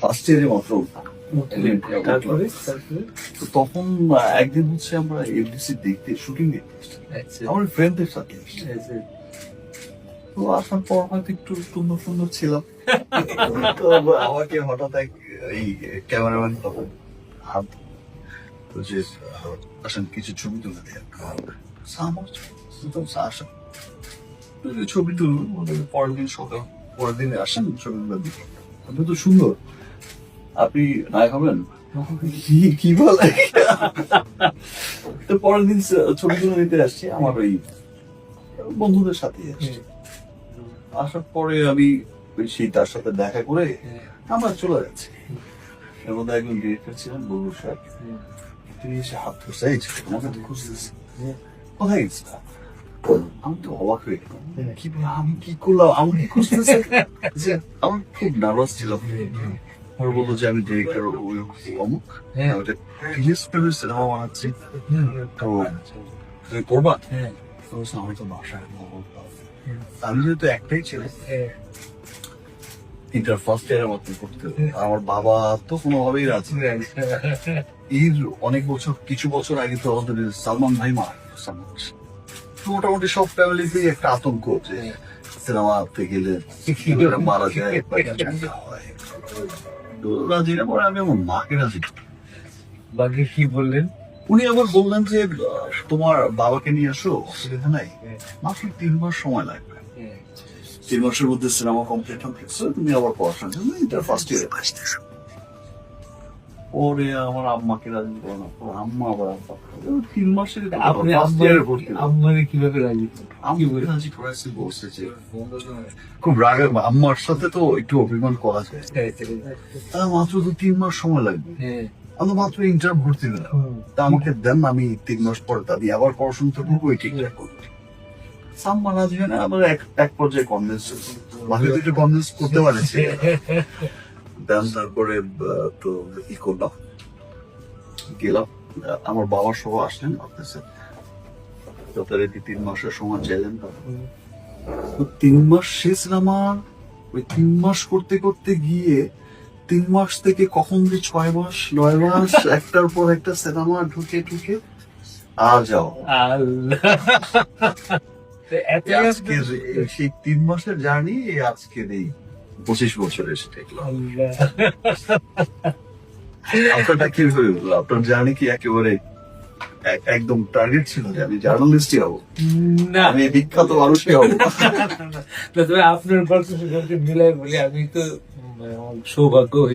first ইয়ারে মাত্র তখন একদিন হচ্ছে আমরা এফডিসি দেখতে শুটিং দেখতে আমার ফ্রেন্ডদের সাথে তো আসার পর হয়তো একটু সুন্দর সুন্দর ছিলাম তো আমাকে হঠাৎ এক এই ক্যামেরাম্যান তখন হাত তো যে আসেন কিছু ছবি তুলে দেয় আসেন ছবি তুলুন পরের দিন সকাল পরের দিনে আসেন ছবিগুলো দিকে আপনি তো সুন্দর আপনি নায়ক হবেন কি বলে তো পরের দিন ছবিগুলো নিতে আসছি আমার ওই বন্ধুদের সাথে আসছি আসার পরে আমি সেই তার সাথে দেখা করে আমরা চলে যাচ্ছি এর মধ্যে একজন ডিরেক্টর ছিলেন বলু স্যার তিনি এসে হাত ধরছে আমাকে তো খুঁজতেছে কোথায় গেছে আমি তো অবাক হয়ে গেলাম কি আমি কি করলাম আমাকে খুঁজতেছে আমার খুব নার্ভাস ছিলাম আর বললো যে আমি ডিরেক্টর অমুক সিনেমা বানাচ্ছি তো তুমি করবা আমি তো বাসায় আমি যেহেতু একটাই ছেলে ইন্টার ফার্স্ট ইয়ারের মতো করতে আমার বাবা তো কোনোভাবেই রাজি এর অনেক বছর কিছু বছর আগে তো আমাদের সালমান ভাই মারা মোটামুটি সব ফ্যামিলিতেই একটা আতঙ্ক যে সিনেমাতে গেলে মারা যায় রাজি না পরে আমি আমার মাকে রাজি বাকি কি বললেন উনি আবার বললেন যে তোমার বাবাকে নিয়ে আসো অসুবিধা নাই মাত্র 3 মাস সময় লাগবে 3 মাসের মধ্যে সিনেমা কমপ্লিট হচ্ছে তুমি আবার পড়াশোনার জন্য ইন্টার ফার্স্ট ইয়ারে পরে আমার আম্মাকে রাজি করো না আম্মা আবার 3 মাসের আপনি আম্মারে কিভাবে রাজি রাজি করাইছি বলছে যে খুব রাগের আম্মার সাথে তো একটু অভিমান করা যায় মাত্র তো 3 মাস সময় লাগবে আমি মাত্র ইন্টার ভর্তি দিলাম তা আমাকে দেন আমি 3 মাস পরে আমি আবার পড়াশোনা তো করবোই ঠিকঠাক করবো সাম্মা রাজি হয় না আবার এক পর্যায়ে কনভিন্স ভালো একটু কনভিন্স করতে পারেছি দেন তারপরে তো ই করলাম গেলাম আমার বাবার সহ আসলেন অফিসে যথারীতি 3 মাসের সময় চাইলেন তো 3 মাস শেষ আমার ওই 3 মাস করতে করতে গিয়ে 3 মাস থেকে কখন যে 6 মাস 9 মাস একটার পর একটা সিনেমা ঢুকে ঢুকে আর যাও সেই 3 মাসের জার্নি আজকের এই 25 বছর এসে দেখলাম আপনারটা কি হয়ে গেল আপনার জার্নি কি একেবারে একদম টার্গেট ছিল যে আমি জার্নালিস্টই হবো না আমি বিখ্যাত মানুষই হবো তবে আপনার গল্প মিলাই বলি আমি তো সৌভাগ্য